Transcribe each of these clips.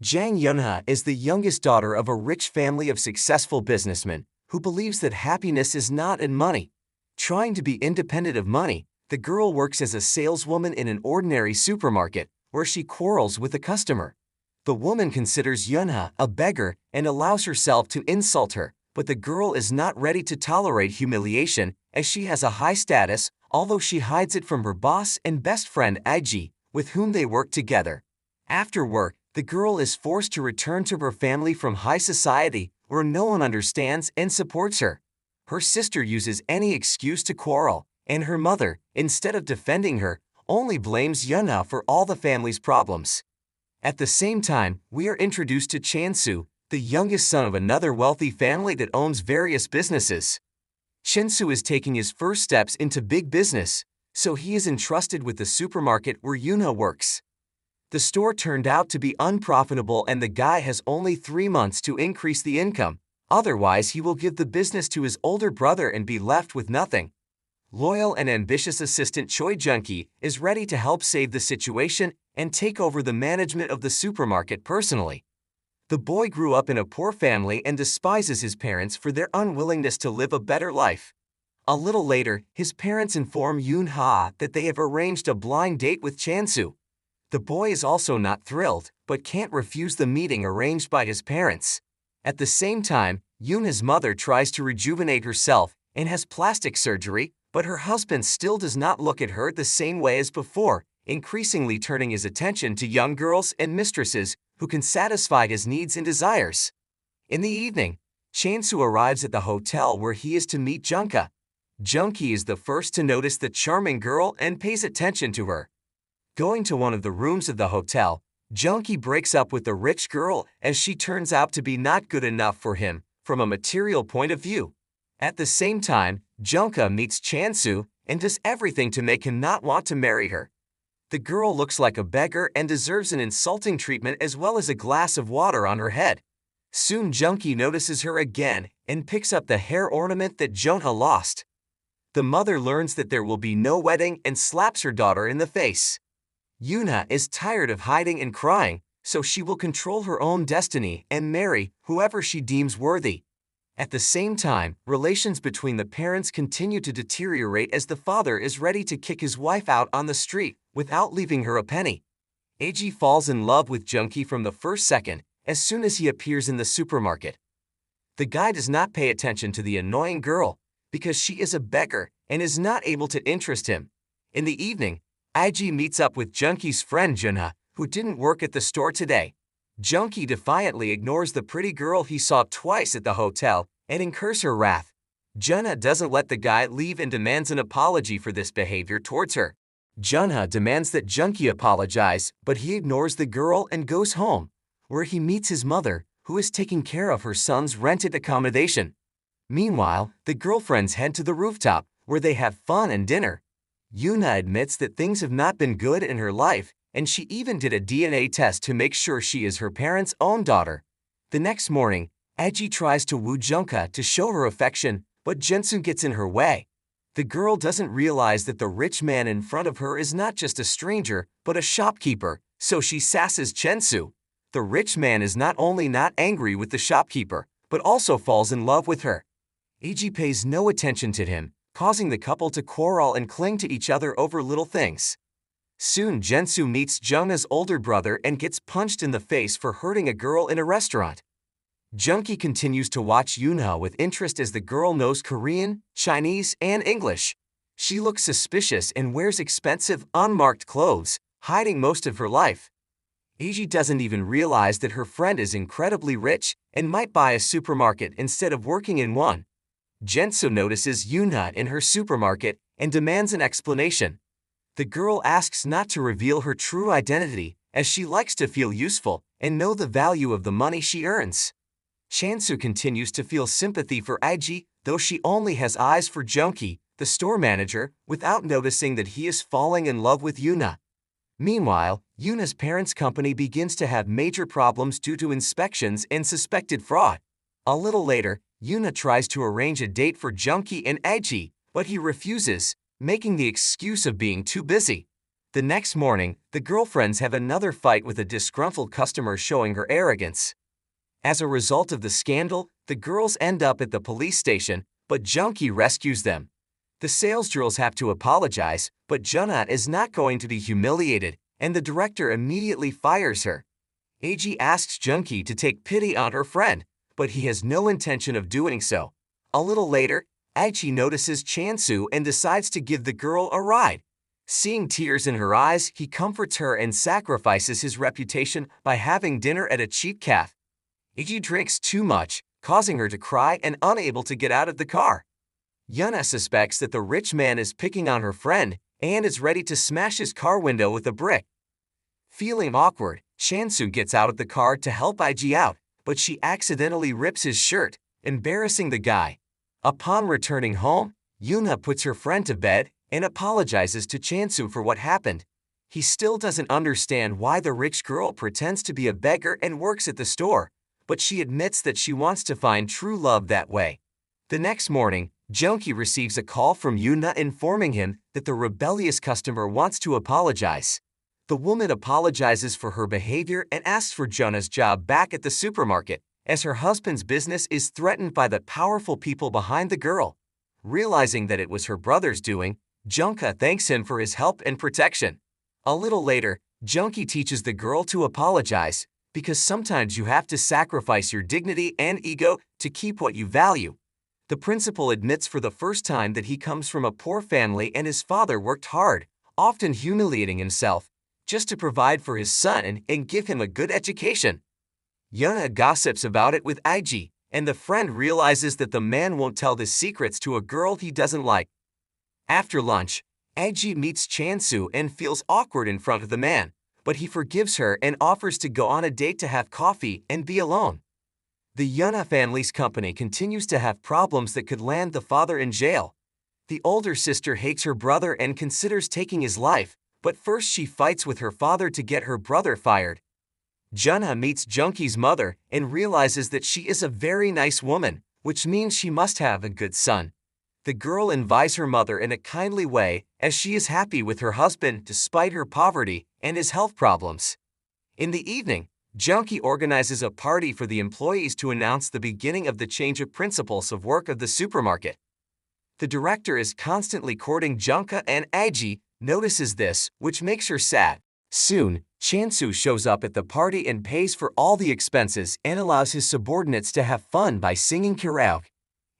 Jang Yunha is the youngest daughter of a rich family of successful businessmen who believes that happiness is not in money. Trying to be independent of money, the girl works as a saleswoman in an ordinary supermarket where she quarrels with a customer. The woman considers Yunha a beggar and allows herself to insult her, but the girl is not ready to tolerate humiliation as she has a high status, although she hides it from her boss and best friend Aiji, with whom they work together. After work, the girl is forced to return to her family from high society where no one understands and supports her. Her sister uses any excuse to quarrel, and her mother, instead of defending her, only blames Yunha for all the family's problems. At the same time, we are introduced to Chansu, the youngest son of another wealthy family that owns various businesses. Chansu is taking his first steps into big business, so he is entrusted with the supermarket where Yunha works. The store turned out to be unprofitable and the guy has only 3 months to increase the income, otherwise he will give the business to his older brother and be left with nothing. Loyal and ambitious assistant Choi Junki is ready to help save the situation and take over the management of the supermarket personally. The boy grew up in a poor family and despises his parents for their unwillingness to live a better life. A little later, his parents inform Yunha that they have arranged a blind date with Chansu. The boy is also not thrilled, but can't refuse the meeting arranged by his parents. At the same time, Yunha's mother tries to rejuvenate herself and has plastic surgery, but her husband still does not look at her the same way as before, increasingly turning his attention to young girls and mistresses who can satisfy his needs and desires. In the evening, Chansu arrives at the hotel where he is to meet Junka. Junki is the first to notice the charming girl and pays attention to her. Going to one of the rooms of the hotel, Junki breaks up with the rich girl as she turns out to be not good enough for him from a material point of view. At the same time, Junka meets Chansu and does everything to make him not want to marry her. The girl looks like a beggar and deserves an insulting treatment as well as a glass of water on her head. Soon Junki notices her again and picks up the hair ornament that Junha lost. The mother learns that there will be no wedding and slaps her daughter in the face. Yunha is tired of hiding and crying, so she will control her own destiny and marry whoever she deems worthy. At the same time, relations between the parents continue to deteriorate as the father is ready to kick his wife out on the street without leaving her a penny. Eiji falls in love with Junki from the first second as soon as he appears in the supermarket. The guy does not pay attention to the annoying girl because she is a beggar and is not able to interest him. In the evening, Aiji meets up with Junki's friend Junha, who didn't work at the store today. Junki defiantly ignores the pretty girl he saw twice at the hotel and incurs her wrath. Junha doesn't let the guy leave and demands an apology for this behavior towards her. Junha demands that Junki apologize, but he ignores the girl and goes home, where he meets his mother, who is taking care of her son's rented accommodation. Meanwhile, the girlfriends head to the rooftop, where they have fun and dinner. Yunha admits that things have not been good in her life, and she even did a DNA test to make sure she is her parents' own daughter. The next morning, Aiji tries to woo Junka to show her affection, but Jensu gets in her way. The girl doesn't realize that the rich man in front of her is not just a stranger, but a shopkeeper, so she sasses Chensu. The rich man is not only not angry with the shopkeeper, but also falls in love with her. Eiji pays no attention to him, causing the couple to quarrel and cling to each other over little things. Soon Jensu meets Junha's older brother and gets punched in the face for hurting a girl in a restaurant. Junki continues to watch Yunha with interest as the girl knows Korean, Chinese, and English. She looks suspicious and wears expensive, unmarked clothes, hiding most of her life. Eiji doesn't even realize that her friend is incredibly rich and might buy a supermarket instead of working in one. Jensu notices Yunha in her supermarket and demands an explanation. The girl asks not to reveal her true identity, as she likes to feel useful and know the value of the money she earns. Chansu continues to feel sympathy for Aiji, though she only has eyes for Junki, the store manager, without noticing that he is falling in love with Yunha. Meanwhile, Yunha's parents' company begins to have major problems due to inspections and suspected fraud. A little later, Yunha tries to arrange a date for Junki and Aiji, but he refuses, making the excuse of being too busy. The next morning, the girlfriends have another fight with a disgruntled customer showing her arrogance. As a result of the scandal, the girls end up at the police station, but Junkie rescues them. The sales girls have to apologize, but Junha is not going to be humiliated, and the director immediately fires her. AG asks Junkie to take pity on her friend, but he has no intention of doing so. A little later, Aichi notices Chansu and decides to give the girl a ride. Seeing tears in her eyes, he comforts her and sacrifices his reputation by having dinner at a cheap cafe. Iji drinks too much, causing her to cry and unable to get out of the car. Yuna suspects that the rich man is picking on her friend and is ready to smash his car window with a brick. Feeling awkward, Chansu gets out of the car to help Iji out, but she accidentally rips his shirt, embarrassing the guy. Upon returning home, Yuna puts her friend to bed and apologizes to Chansu for what happened. He still doesn't understand why the rich girl pretends to be a beggar and works at the store, but she admits that she wants to find true love that way. The next morning, Junkie receives a call from Yuna informing him that the rebellious customer wants to apologize. The woman apologizes for her behavior and asks for Junha's job back at the supermarket, as her husband's business is threatened by the powerful people behind the girl. Realizing that it was her brother's doing, Junha thanks him for his help and protection. A little later, Junkie teaches the girl to apologize, because sometimes you have to sacrifice your dignity and ego to keep what you value. The principal admits for the first time that he comes from a poor family and his father worked hard, often humiliating himself, just to provide for his son and give him a good education. Yuna gossips about it with Iji, and the friend realizes that the man won't tell the secrets to a girl he doesn't like. After lunch, Iji meets Chansu and feels awkward in front of the man, but he forgives her and offers to go on a date to have coffee and be alone. The Yuna family's company continues to have problems that could land the father in jail. The older sister hates her brother and considers taking his life, but first she fights with her father to get her brother fired. Junha meets Junkie's mother and realizes that she is a very nice woman, which means she must have a good son. The girl invites her mother in a kindly way, as she is happy with her husband despite her poverty and his health problems. In the evening, Junkie organizes a party for the employees to announce the beginning of the change of principles of work of the supermarket. The director is constantly courting Junha, and Iji notices this, which makes her sad. Soon, Chansu shows up at the party and pays for all the expenses and allows his subordinates to have fun by singing karaoke.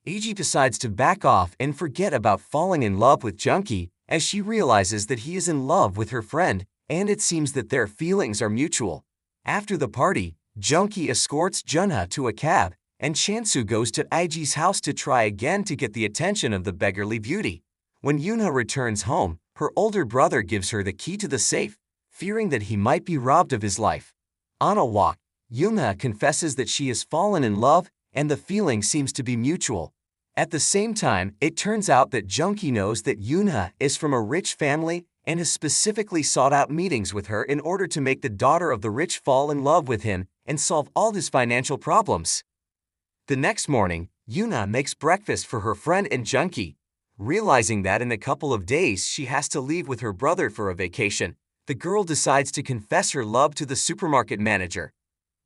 Iji decides to back off and forget about falling in love with Junkie, as she realizes that he is in love with her friend, and it seems that their feelings are mutual. After the party, Junkie escorts Junha to a cab, and Chansu goes to Iji's house to try again to get the attention of the beggarly beauty. When Yuna returns home, her older brother gives her the key to the safe, fearing that he might be robbed of his life. On a walk, Yuna confesses that she has fallen in love, and the feeling seems to be mutual. At the same time, it turns out that Junkie knows that Yuna is from a rich family and has specifically sought out meetings with her in order to make the daughter of the rich fall in love with him and solve all his financial problems. The next morning, Yuna makes breakfast for her friend and Junkie. Realizing that in a couple of days she has to leave with her brother for a vacation, the girl decides to confess her love to the supermarket manager.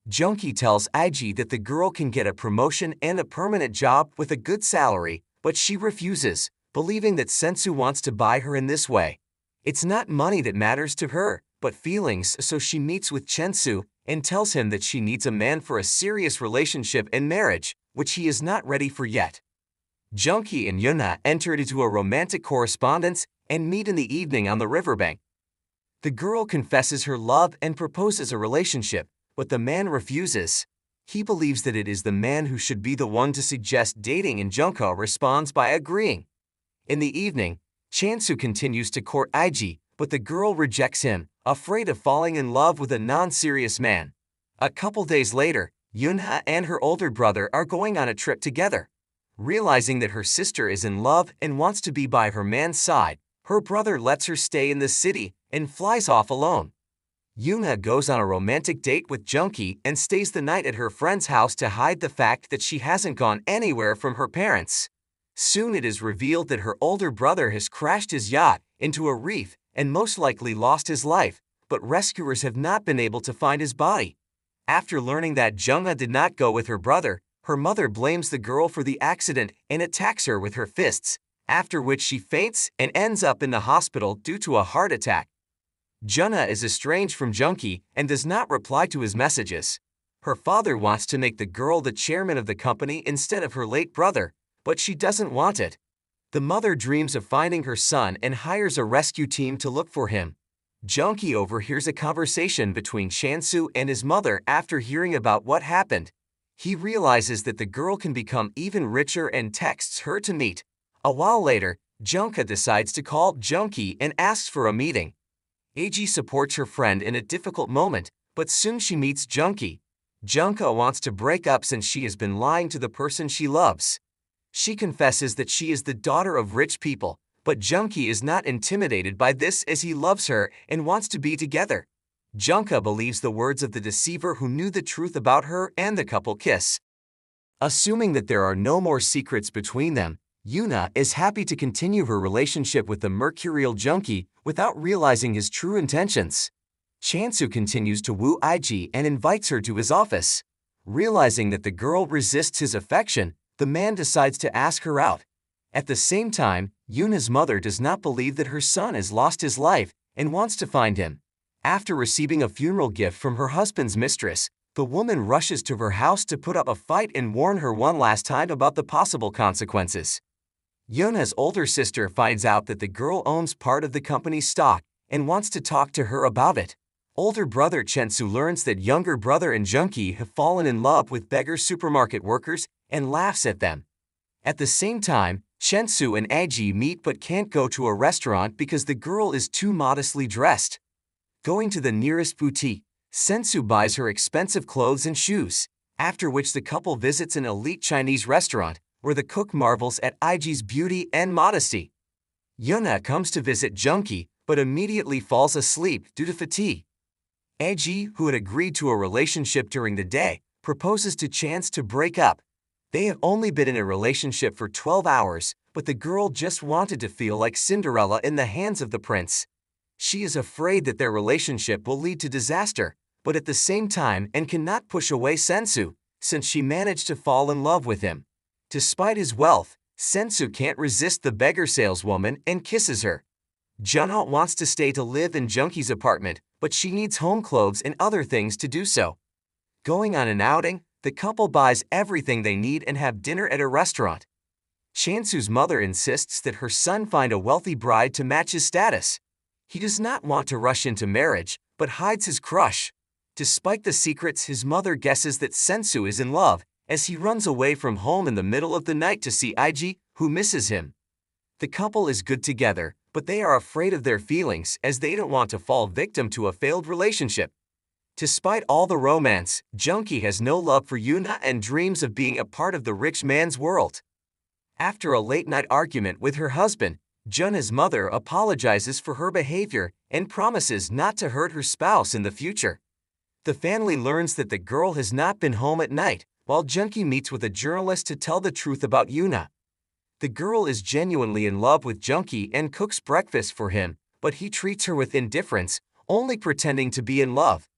Junkie tells Iji that the girl can get a promotion and a permanent job with a good salary, but she refuses, believing that Sensu wants to buy her in this way. It's not money that matters to her, but feelings, so she meets with Chensu and tells him that she needs a man for a serious relationship and marriage, which he is not ready for yet. Junkie and Yuna enter into a romantic correspondence and meet in the evening on the riverbank. The girl confesses her love and proposes a relationship, but the man refuses. He believes that it is the man who should be the one to suggest dating, and Junko responds by agreeing. In the evening, Chansu continues to court Iji, but the girl rejects him, afraid of falling in love with a non-serious man. A couple days later, Yunha and her older brother are going on a trip together. Realizing that her sister is in love and wants to be by her man's side, her brother lets her stay in the city and flies off alone. Yuna goes on a romantic date with Junkie and stays the night at her friend's house to hide the fact that she hasn't gone anywhere from her parents. Soon it is revealed that her older brother has crashed his yacht into a reef and most likely lost his life, but rescuers have not been able to find his body. After learning that Jung-ah did not go with her brother, her mother blames the girl for the accident and attacks her with her fists, after which she faints and ends up in the hospital due to a heart attack. Jung-ah is estranged from Jung-ki and does not reply to his messages. Her father wants to make the girl the chairman of the company instead of her late brother, but she doesn't want it. The mother dreams of finding her son and hires a rescue team to look for him. Jung-ki overhears a conversation between Chansu and his mother after hearing about what happened. He realizes that the girl can become even richer and texts her to meet. A while later, Jung-ka decides to call Jung-ki and asks for a meeting. Aji supports her friend in a difficult moment, but soon she meets Jung-ki. Jung-ka wants to break up since she has been lying to the person she loves. She confesses that she is the daughter of rich people, but Jung-ki is not intimidated by this as he loves her and wants to be together. Jung-ka believes the words of the deceiver who knew the truth about her, and the couple kiss. Assuming that there are no more secrets between them, Yuna is happy to continue her relationship with the mercurial Jung-ki without realizing his true intentions. Chansu continues to woo Ig and invites her to his office. Realizing that the girl resists his affection, the man decides to ask her out. At the same time, Yuna's mother does not believe that her son has lost his life and wants to find him. After receiving a funeral gift from her husband's mistress, the woman rushes to her house to put up a fight and warn her one last time about the possible consequences. Yuna's older sister finds out that the girl owns part of the company's stock and wants to talk to her about it. Older brother Chensu learns that younger brother and Jung-ki have fallen in love with beggar supermarket workers and laughs at them. At the same time, Chensu and Agi meet but can't go to a restaurant because the girl is too modestly dressed. Going to the nearest boutique, Sensu buys her expensive clothes and shoes, after which the couple visits an elite Chinese restaurant where the cook marvels at Igi's beauty and modesty. Yuna comes to visit Jung-ki but immediately falls asleep due to fatigue. Agi, who had agreed to a relationship during the day, proposes to Chance to break up. They have only been in a relationship for 12 hours, but the girl just wanted to feel like Cinderella in the hands of the prince. She is afraid that their relationship will lead to disaster, but at the same time and cannot push away Sensu, since she managed to fall in love with him. Despite his wealth, Sensu can't resist the beggar saleswoman and kisses her. Junho wants to stay to live in Jung-ki's apartment, but she needs home clothes and other things to do so. Going on an outing, the couple buys everything they need and have dinner at a restaurant. Chansu's mother insists that her son find a wealthy bride to match his status. He does not want to rush into marriage, but hides his crush. Despite the secrets, his mother guesses that Sensu is in love, as he runs away from home in the middle of the night to see Ig, who misses him. The couple is good together, but they are afraid of their feelings as they don't want to fall victim to a failed relationship. Despite all the romance, Jung-ki has no love for Yuna and dreams of being a part of the rich man's world. After a late-night argument with her husband, Junha's mother apologizes for her behavior and promises not to hurt her spouse in the future. The family learns that the girl has not been home at night, while Jung-ki meets with a journalist to tell the truth about Yuna. The girl is genuinely in love with Jung-ki and cooks breakfast for him, but he treats her with indifference, only pretending to be in love.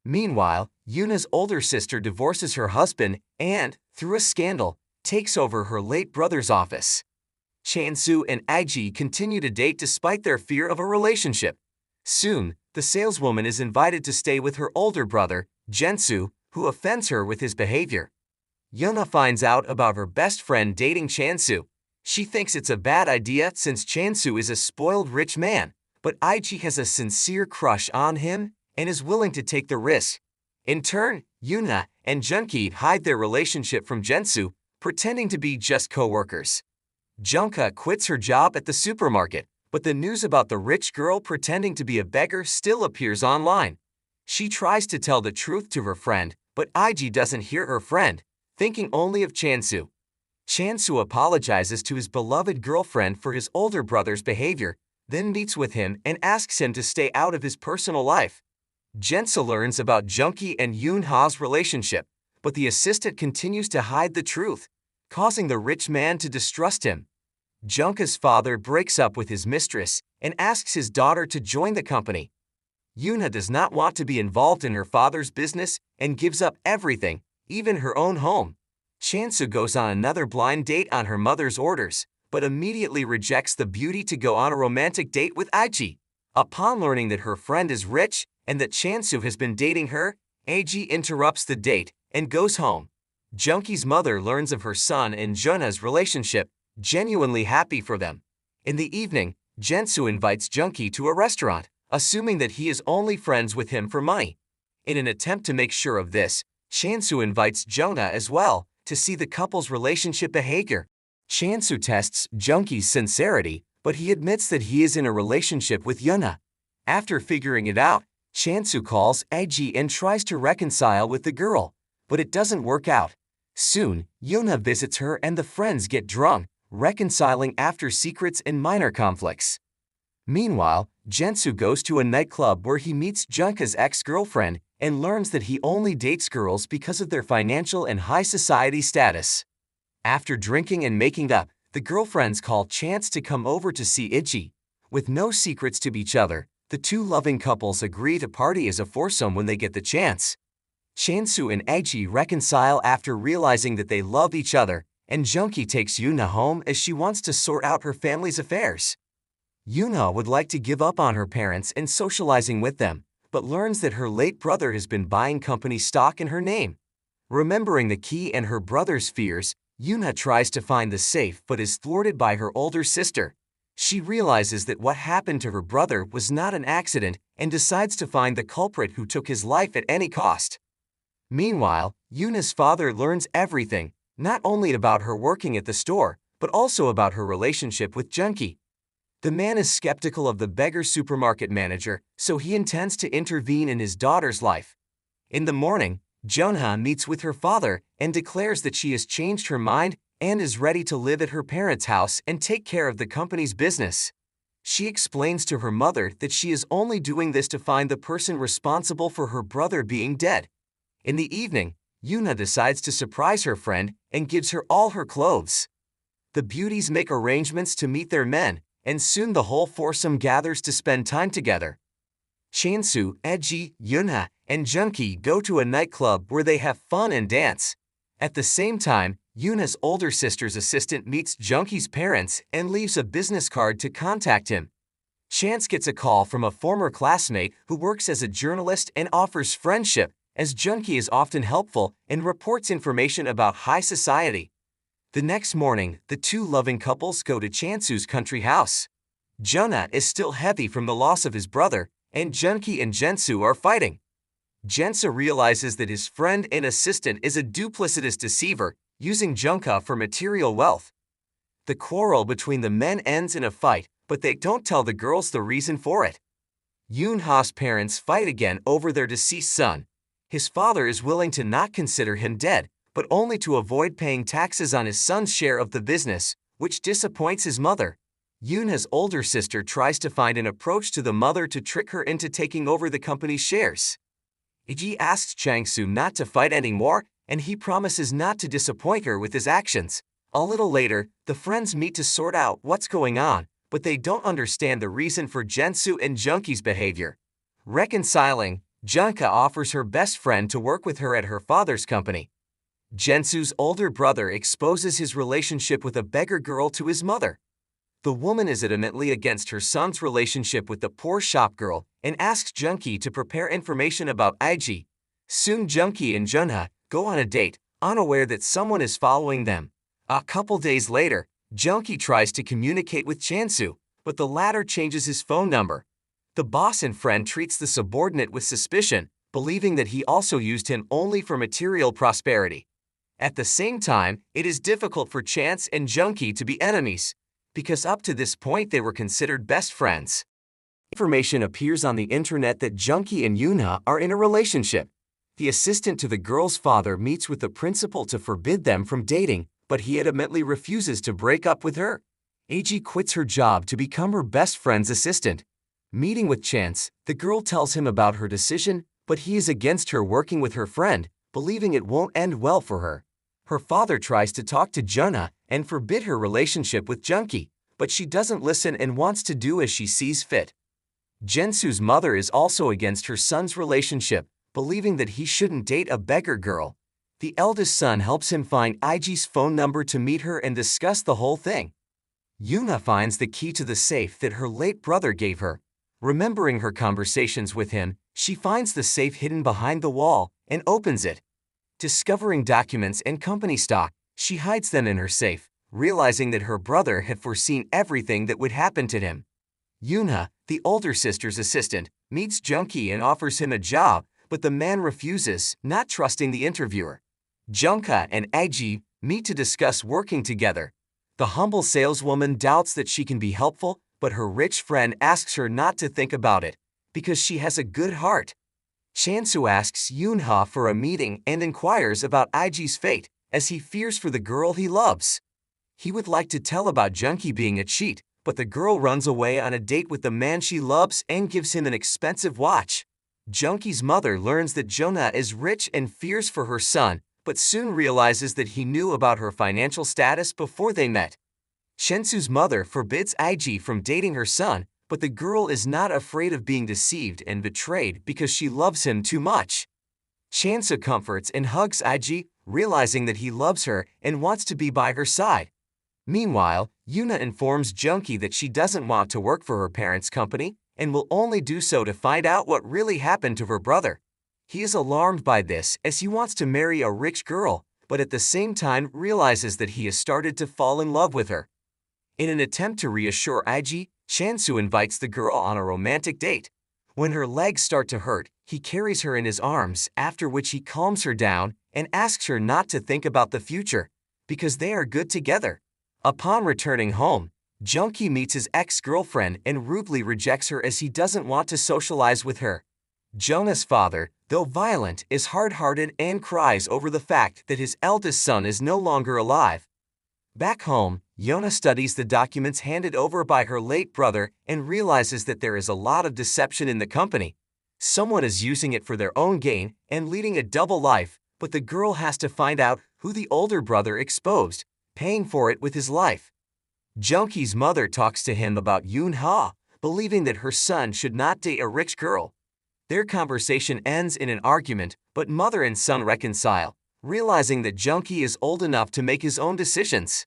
Meanwhile, Yuna's older sister divorces her husband and, through a scandal, takes over her late brother's office. Chansu and Ig continue to date despite their fear of a relationship. Soon, the saleswoman is invited to stay with her older brother, Jensu, who offends her with his behavior. Yuna finds out about her best friend dating Chansu. She thinks it's a bad idea since Chansu is a spoiled rich man, but Ig has a sincere crush on him and is willing to take the risk. In turn, Yuna and Jung-ki hide their relationship from Jensu, pretending to be just co-workers. Jung-ka quits her job at the supermarket, but the news about the rich girl pretending to be a beggar still appears online. She tries to tell the truth to her friend, but Ig doesn't hear her friend, thinking only of Chansu. Chansu apologizes to his beloved girlfriend for his older brother's behavior, then meets with him and asks him to stay out of his personal life. Jensu learns about Jung-ki and Yoon-ha's relationship, but the assistant continues to hide the truth, causing the rich man to distrust him. Jung-ka's father breaks up with his mistress, and asks his daughter to join the company. Yoonha does not want to be involved in her father's business and gives up everything, even her own home. Chansu goes on another blind date on her mother's orders, but immediately rejects the beauty to go on a romantic date with Aiji. Upon learning that her friend is rich and that Chansu has been dating her, Aiji interrupts the date and goes home. Junki's mother learns of her son and Junha's relationship, genuinely happy for them. In the evening, Jensu invites Junki to a restaurant, assuming that he is only friends with him for money. In an attempt to make sure of this, Chansu invites Jonah as well to see the couple's relationship behavior. Chansu tests Junki's sincerity, but he admits that he is in a relationship with Yuna. After figuring it out, Chansu calls Aiji and tries to reconcile with the girl, but it doesn't work out. Soon, Yuna visits her and the friends get drunk, reconciling after secrets and minor conflicts. Meanwhile, Jensu goes to a nightclub where he meets Junka's ex-girlfriend and learns that he only dates girls because of their financial and high society status. After drinking and making up, the girlfriends call Chance to come over to see Ichi. With no secrets to each other, the two loving couples agree to party as a foursome when they get the chance. Chansu and Aiji reconcile after realizing that they love each other, and Junki takes Yuna home as she wants to sort out her family's affairs. Yuna would like to give up on her parents and socializing with them, but learns that her late brother has been buying company stock in her name. Remembering the key and her brother's fears, Yuna tries to find the safe but is thwarted by her older sister. She realizes that what happened to her brother was not an accident and decides to find the culprit who took his life at any cost. Meanwhile, Yuna's father learns everything, not only about her working at the store, but also about her relationship with Junki. The man is skeptical of the beggar supermarket manager, so he intends to intervene in his daughter's life. In the morning, Junha meets with her father and declares that she has changed her mind and is ready to live at her parents' house and take care of the company's business. She explains to her mother that she is only doing this to find the person responsible for her brother being dead. In the evening, Yuna decides to surprise her friend and gives her all her clothes. The beauties make arrangements to meet their men, and soon the whole foursome gathers to spend time together. Chansu, Aiji, Yuna, and Junki go to a nightclub where they have fun and dance. At the same time, Yuna's older sister's assistant meets Junki's parents and leaves a business card to contact him. Chance gets a call from a former classmate who works as a journalist and offers friendship, as Junki is often helpful and reports information about high society. The next morning, the two loving couples go to Chansu's country house. Jonah is still heavy from the loss of his brother, and Junki and Jensu are fighting. Jensu realizes that his friend and assistant is a duplicitous deceiver, using Junka for material wealth. The quarrel between the men ends in a fight, but they don't tell the girls the reason for it. Yoon-ha's parents fight again over their deceased son. His father is willing to not consider him dead, but only to avoid paying taxes on his son's share of the business, which disappoints his mother. Yoonha's older sister tries to find an approach to the mother to trick her into taking over the company's shares. Iji asks Changsu not to fight anymore, and he promises not to disappoint her with his actions. A little later, the friends meet to sort out what's going on, but they don't understand the reason for Jensu and Junki's behavior. Reconciling, Junka offers her best friend to work with her at her father's company. Jensu's older brother exposes his relationship with a beggar girl to his mother. The woman is adamantly against her son's relationship with the poor shop girl and asks Junki to prepare information about Aiji. Soon Junki and Junha go on a date, unaware that someone is following them. A couple days later, Junki tries to communicate with Chansu, but the latter changes his phone number. The boss and friend treats the subordinate with suspicion, believing that he also used him only for material prosperity. At the same time, it is difficult for Chance and Junki to be enemies, because up to this point they were considered best friends. Information appears on the internet that Junki and Yuna are in a relationship. The assistant to the girl's father meets with the principal to forbid them from dating, but he adamantly refuses to break up with her. Eiji quits her job to become her best friend's assistant. Meeting with Chance, the girl tells him about her decision, but he is against her working with her friend, believing it won't end well for her. Her father tries to talk to Junha and forbid her relationship with Junki, but she doesn't listen and wants to do as she sees fit. Jensu's mother is also against her son's relationship, believing that he shouldn't date a beggar girl. The eldest son helps him find Iji's phone number to meet her and discuss the whole thing. Yuna finds the key to the safe that her late brother gave her. Remembering her conversations with him, she finds the safe hidden behind the wall and opens it. Discovering documents and company stock, she hides them in her safe, realizing that her brother had foreseen everything that would happen to him. Yuna, the older sister's assistant, meets Junki and offers him a job, but the man refuses, not trusting the interviewer. Junka and Iji meet to discuss working together. The humble saleswoman doubts that she can be helpful, but her rich friend asks her not to think about it, because she has a good heart. Chansu asks Yoonha for a meeting and inquires about Iji's fate, as he fears for the girl he loves. He would like to tell about Junki being a cheat, but the girl runs away on a date with the man she loves and gives him an expensive watch. Junki's mother learns that Jonah is rich and fears for her son, but soon realizes that he knew about her financial status before they met. Shensu's mother forbids Iji from dating her son, but the girl is not afraid of being deceived and betrayed because she loves him too much. Chansu comforts and hugs Iji, realizing that he loves her and wants to be by her side. Meanwhile, Yuna informs Junki that she doesn't want to work for her parents' company and will only do so to find out what really happened to her brother. He is alarmed by this as he wants to marry a rich girl, but at the same time realizes that he has started to fall in love with her. In an attempt to reassure Iji, Chansu invites the girl on a romantic date. When her legs start to hurt, he carries her in his arms, after which he calms her down and asks her not to think about the future, because they are good together. Upon returning home, Junki meets his ex-girlfriend and rudely rejects her as he doesn't want to socialize with her. Jonah's father, though violent, is hard-hearted and cries over the fact that his eldest son is no longer alive. Back home, Yona studies the documents handed over by her late brother and realizes that there is a lot of deception in the company. Someone is using it for their own gain and leading a double life, but the girl has to find out who the older brother exposed, paying for it with his life. Junki's mother talks to him about Yoon-ha, believing that her son should not date a rich girl. Their conversation ends in an argument, but mother and son reconcile, realizing that Junki is old enough to make his own decisions.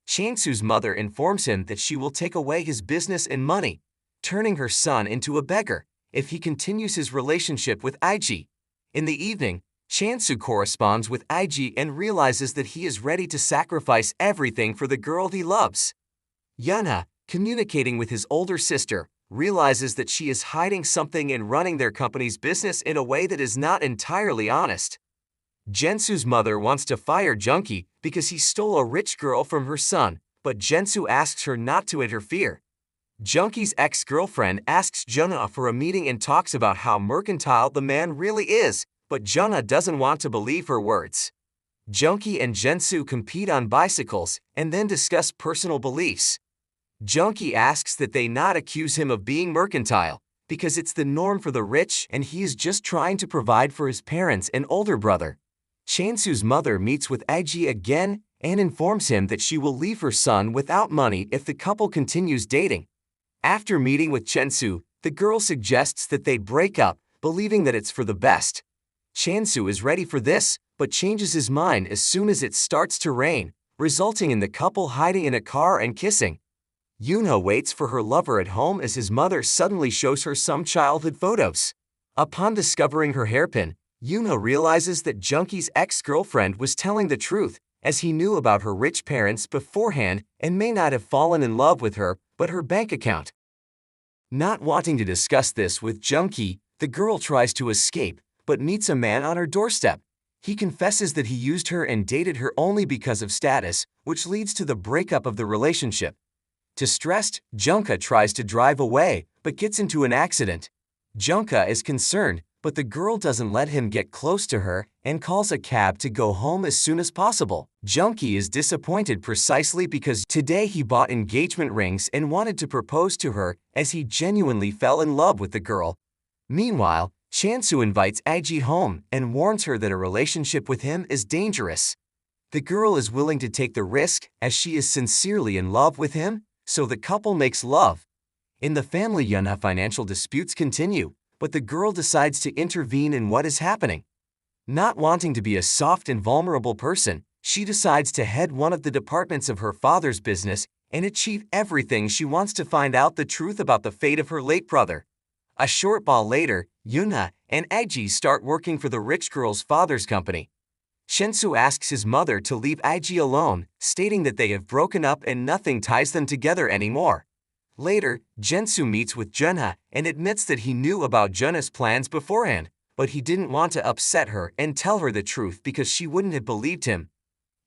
Chansu's mother informs him that she will take away his business and money, turning her son into a beggar if he continues his relationship with Iji. In the evening, Chansu corresponds with Iji and realizes that he is ready to sacrifice everything for the girl he loves. Yuna, communicating with his older sister, realizes that she is hiding something and running their company's business in a way that is not entirely honest. Jensu's mother wants to fire Junki because he stole a rich girl from her son, but Jensu asks her not to interfere. Junki's ex-girlfriend asks Jonah for a meeting and talks about how mercantile the man really is, but Jonah doesn't want to believe her words. Junki and Jensu compete on bicycles and then discuss personal beliefs. Junki asks that they not accuse him of being mercantile, because it's the norm for the rich and he is just trying to provide for his parents and older brother. Chansu's mother meets with Iji again and informs him that she will leave her son without money if the couple continues dating. After meeting with Chansu, the girl suggests that they break up, believing that it's for the best. Chansu is ready for this, but changes his mind as soon as it starts to rain, resulting in the couple hiding in a car and kissing. Yuna waits for her lover at home as his mother suddenly shows her some childhood photos. Upon discovering her hairpin, Yuna realizes that Junki's ex-girlfriend was telling the truth, as he knew about her rich parents beforehand and may not have fallen in love with her, but her bank account. Not wanting to discuss this with Junki, the girl tries to escape, but meets a man on her doorstep. He confesses that he used her and dated her only because of status, which leads to the breakup of the relationship. Distressed, Junka tries to drive away, but gets into an accident. Junka is concerned, but the girl doesn't let him get close to her and calls a cab to go home as soon as possible. Junki is disappointed precisely because today he bought engagement rings and wanted to propose to her as he genuinely fell in love with the girl. Meanwhile, Chansu invites Iji home and warns her that a relationship with him is dangerous. The girl is willing to take the risk as she is sincerely in love with him, so the couple makes love. In the family, Yuna financial disputes continue, but the girl decides to intervene in what is happening. Not wanting to be a soft and vulnerable person, she decides to head one of the departments of her father's business and achieve everything she wants to find out the truth about the fate of her late brother. A short while later, Yuna and Aiji start working for the rich girl's father's company. Shinsu asks his mother to leave Aiji alone, stating that they have broken up and nothing ties them together anymore. Later, Jinsu meets with Junha and admits that he knew about Junha's plans beforehand, but he didn't want to upset her and tell her the truth because she wouldn't have believed him.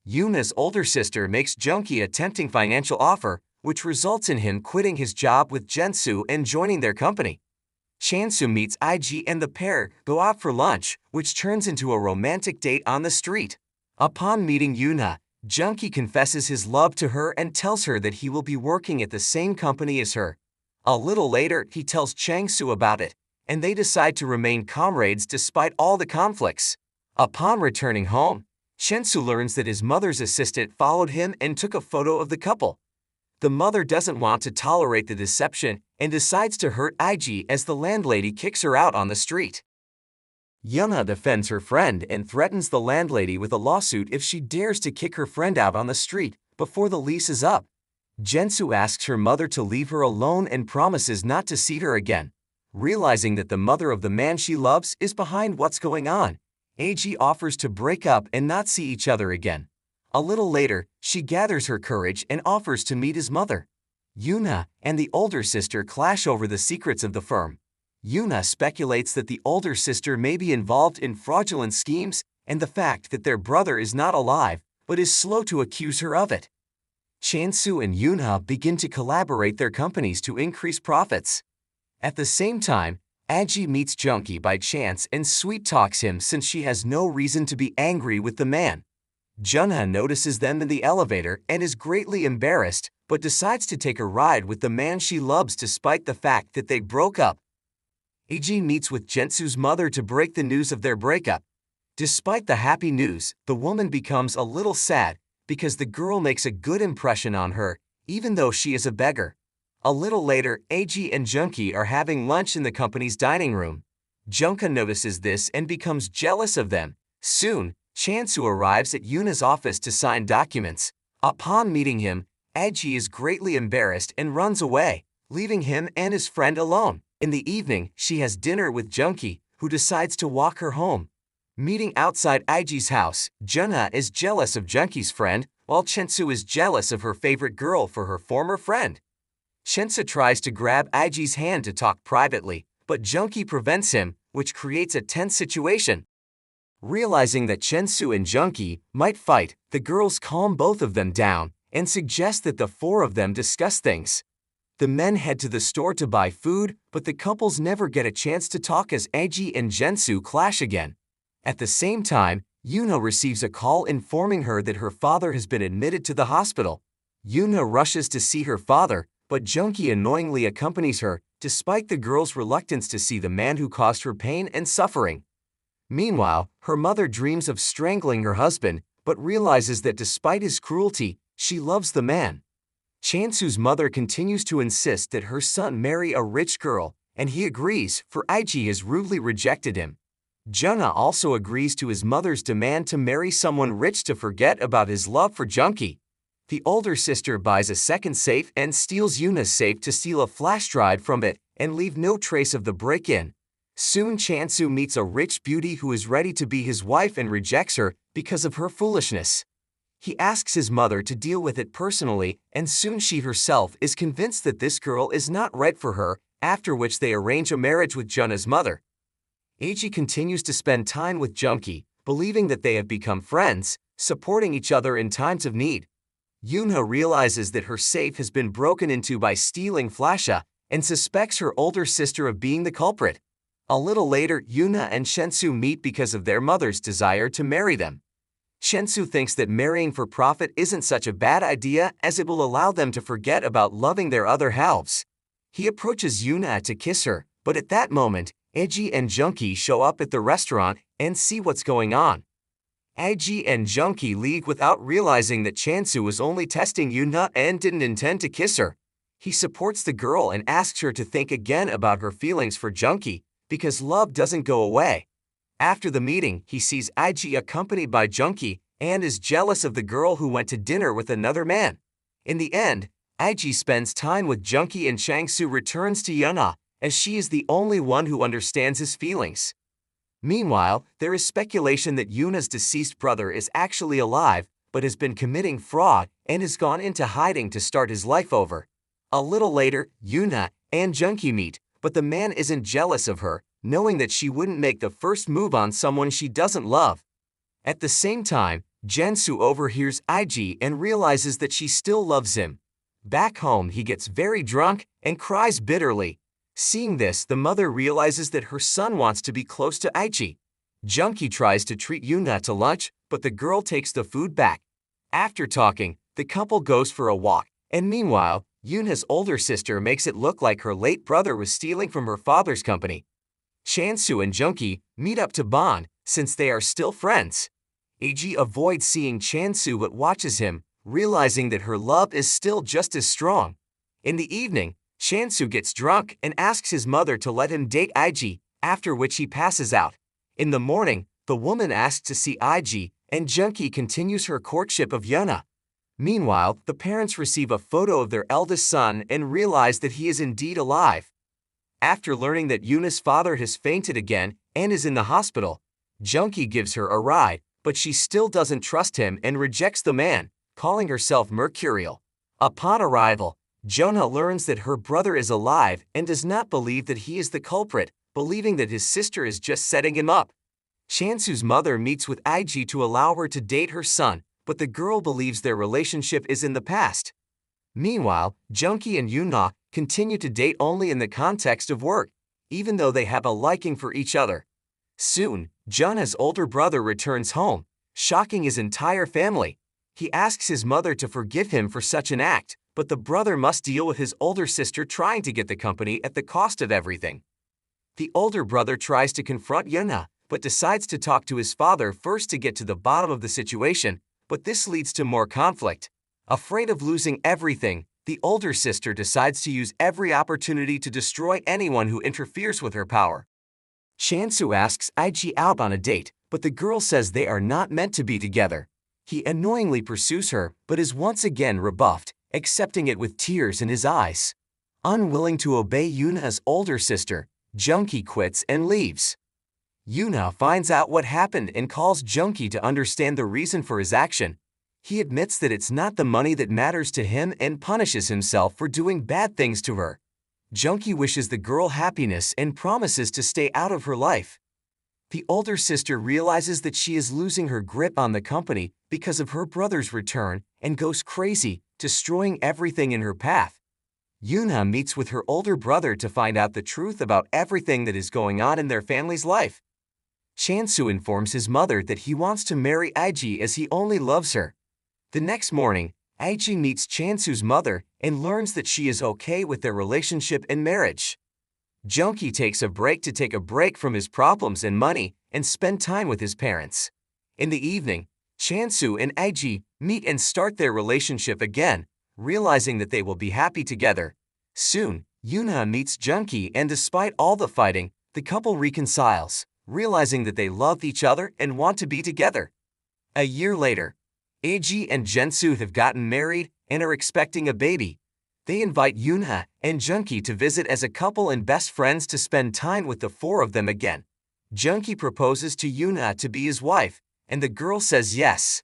Yuna's older sister makes Junki a tempting financial offer, which results in him quitting his job with Jinsu and joining their company. Chansu meets Aiji and the pair go out for lunch, which turns into a romantic date on the street. Upon meeting Yuna, Junki confesses his love to her and tells her that he will be working at the same company as her. A little later, he tells Changsu about it, and they decide to remain comrades despite all the conflicts. Upon returning home, Shinsu learns that his mother's assistant followed him and took a photo of the couple. The mother doesn't want to tolerate the deception and decides to hurt Aiji as the landlady kicks her out on the street. Yuna defends her friend and threatens the landlady with a lawsuit if she dares to kick her friend out on the street before the lease is up. Jinsu asks her mother to leave her alone and promises not to see her again. Realizing that the mother of the man she loves is behind what's going on, Aiji offers to break up and not see each other again. A little later, she gathers her courage and offers to meet his mother. Yuna and the older sister clash over the secrets of the firm. Yuna speculates that the older sister may be involved in fraudulent schemes and the fact that their brother is not alive but is slow to accuse her of it. Chansu and Yuna begin to collaborate their companies to increase profits. At the same time, Aiji meets Junki by chance and sweet-talks him since she has no reason to be angry with the man. Junha notices them in the elevator and is greatly embarrassed, but decides to take a ride with the man she loves despite the fact that they broke up. Aiji meets with Jinsu's mother to break the news of their breakup. Despite the happy news, the woman becomes a little sad because the girl makes a good impression on her, even though she is a beggar. A little later, Aiji and Junki are having lunch in the company's dining room. Junka notices this and becomes jealous of them. Soon, Chansu arrives at Yuna's office to sign documents. Upon meeting him, Aiji is greatly embarrassed and runs away, leaving him and his friend alone. In the evening, she has dinner with Junki, who decides to walk her home. Meeting outside Aiji's house, Junha is jealous of Junki's friend, while Chansu is jealous of her favorite girl for her former friend. Shinsa tries to grab Aiji's hand to talk privately, but Junki prevents him, which creates a tense situation. Realizing that Shinsu and Junki might fight, the girls calm both of them down and suggest that the four of them discuss things. The men head to the store to buy food, but the couples never get a chance to talk as Aiji and Jinsu clash again. At the same time, Yuna receives a call informing her that her father has been admitted to the hospital. Yuna rushes to see her father, but Junki annoyingly accompanies her, despite the girl's reluctance to see the man who caused her pain and suffering. Meanwhile, her mother dreams of strangling her husband, but realizes that despite his cruelty, she loves the man. Chansu's mother continues to insist that her son marry a rich girl, and he agrees, for Aiji has rudely rejected him. Junha also agrees to his mother's demand to marry someone rich to forget about his love for Junki. The older sister buys a second safe and steals Yuna's safe to steal a flash drive from it and leave no trace of the break-in. Soon Chansu meets a rich beauty who is ready to be his wife and rejects her because of her foolishness. He asks his mother to deal with it personally, and soon she herself is convinced that this girl is not right for her, after which they arrange a marriage with Junha's mother. Aiji continues to spend time with Junki, believing that they have become friends, supporting each other in times of need. Yuna realizes that her safe has been broken into by stealing Flasha and suspects her older sister of being the culprit. A little later, Yuna and Shinsu meet because of their mother's desire to marry them. Shinsu thinks that marrying for profit isn't such a bad idea as it will allow them to forget about loving their other halves. He approaches Yuna to kiss her, but at that moment, Aiji and Junki show up at the restaurant and see what's going on. Aiji and Junki leave without realizing that Chansu was only testing Yuna and didn't intend to kiss her. He supports the girl and asks her to think again about her feelings for Junkie, because love doesn't go away. After the meeting, he sees IG accompanied by Junkie and is jealous of the girl who went to dinner with another man. In the end, IG spends time with Junkie and Changsu returns to Yuna, as she is the only one who understands his feelings. Meanwhile, there is speculation that Yuna's deceased brother is actually alive, but has been committing fraud and has gone into hiding to start his life over. A little later, Yuna and Junkie meet, but the man isn't jealous of her, knowing that she wouldn't make the first move on someone she doesn't love. At the same time, Jansu overhears IG and realizes that she still loves him. Back home, he gets very drunk and cries bitterly. Seeing this, the mother realizes that her son wants to be close to IG. Junkie tries to treat Yuna to lunch, but the girl takes the food back. After talking, the couple goes for a walk, and meanwhile, Yuna's older sister makes it look like her late brother was stealing from her father's company. Chansu and Junkie meet up to bond, since they are still friends. IG avoids seeing Chansu but watches him, realizing that her love is still just as strong. In the evening, Chansu gets drunk and asks his mother to let him date IG, after which he passes out. In the morning, the woman asks to see IG, and Junkie continues her courtship of Yuna. Meanwhile, the parents receive a photo of their eldest son and realize that he is indeed alive. After learning that Yuna's father has fainted again and is in the hospital, Junkie gives her a ride, but she still doesn't trust him and rejects the man, calling herself mercurial. Upon arrival, Jonah learns that her brother is alive and does not believe that he is the culprit, believing that his sister is just setting him up. Chansu's mother meets with IG to allow her to date her son, but the girl believes their relationship is in the past. Meanwhile, Junkie and Yuna continue to date only in the context of work, even though they have a liking for each other. Soon, Junha's older brother returns home, shocking his entire family. He asks his mother to forgive him for such an act, but the brother must deal with his older sister trying to get the company at the cost of everything. The older brother tries to confront Yuna, but decides to talk to his father first to get to the bottom of the situation, but this leads to more conflict. Afraid of losing everything, the older sister decides to use every opportunity to destroy anyone who interferes with her power. Chansu asks IG out on a date, but the girl says they are not meant to be together. He annoyingly pursues her, but is once again rebuffed, accepting it with tears in his eyes. Unwilling to obey Yuna's older sister, Junkie quits and leaves. Yuna finds out what happened and calls Junkie to understand the reason for his action. He admits that it's not the money that matters to him and punishes himself for doing bad things to her. Junkie wishes the girl happiness and promises to stay out of her life. The older sister realizes that she is losing her grip on the company because of her brother's return and goes crazy, destroying everything in her path. Yuna meets with her older brother to find out the truth about everything that is going on in their family's life. Chansu informs his mother that he wants to marry IG as he only loves her. The next morning, IG meets Chansu's mother and learns that she is okay with their relationship and marriage. Junkie takes a break from his problems and money and spend time with his parents. In the evening, Chansu and IG meet and start their relationship again, realizing that they will be happy together. Soon, Yuna meets Junkie and despite all the fighting, the couple reconciles, realizing that they loved each other and want to be together. A year later, IG and Jensu have gotten married and are expecting a baby. They invite Yuna and Junkie to visit as a couple and best friends to spend time with the four of them again. Junkie proposes to Yuna to be his wife, and the girl says yes.